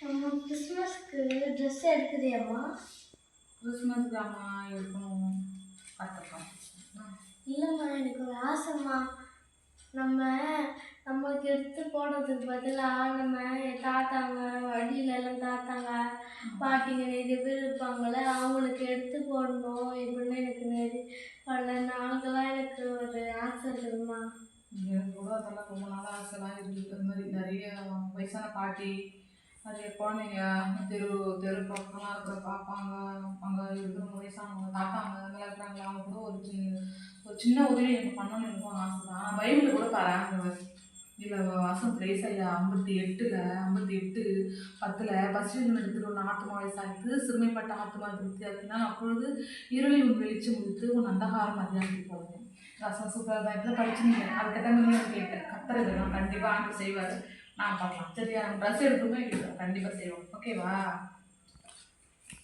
அம்மா கிறிஸ்மஸ்க்கு ட்ரெஸ் எடுக்குறியாம்மா? கிறிஸ்மஸ்க்கு அம்மா எடுக்கணும் பார்த்துக்கலாம். இல்லைம்மா, எனக்கு ஒரு ஆசைம்மா. நம்மளுக்கு எடுத்து போடுறதுக்கு பதிலாக நம்ம தாத்தாங்க வழியிலலாம் தாத்தாங்க பாட்டிங்க நிறைய பேர் இருப்பாங்கள்ல, அவங்களுக்கு எடுத்து போடணும் எப்படின்னு எனக்கு பல நாள்களாக எனக்கு ஒரு ஆசை இருக்குதும்மா. எனக்கு கூட அதெல்லாம் ரொம்ப நாள் ஆசைலாம் இருக்குது. அது மாதிரி நிறைய வயசான பாட்டி, நிறைய குழந்தைங்க தெரு பக்கம்லாம் இருக்கிற பார்ப்பாங்க. அங்கே இருக்கிறவங்க வயசானவங்க தாத்தாங்க அதெல்லாம் இருக்கிறாங்களா, அவங்க கூட ஒரு சின்ன உதவி எனக்கு பண்ணணும்னு எனக்கும் ஆசை தான். பைபிளில் கூட பாருங்க, இதில் வசனத்தில் ஏசாயா 58:10 பசியுடன் எடுத்துட்டு ஒரு ஆத்துமாவை சாய்த்து சிறுமைப்பட்ட ஆத்துமா திருப்தியாக்கினால் அப்பொழுது இருளில் உன் வெளிச்சம் முடித்து உன் அந்தகாரம் மதியானத்துக்கு போகும். ரசம் சூப்பராக தான் இடத்துல படிச்சுனீங்க. அதுக்கேற்ற மாதிரி கேட்டேன். கத்தர் இதெல்லாம் கண்டிப்பாக ஆண்டு செய்வார். நான் பார்க்கலாம். சரியா? ட்ரெஸ் எடுத்துமே கண்டிப்பாக செய்வோம். ஓகேவா?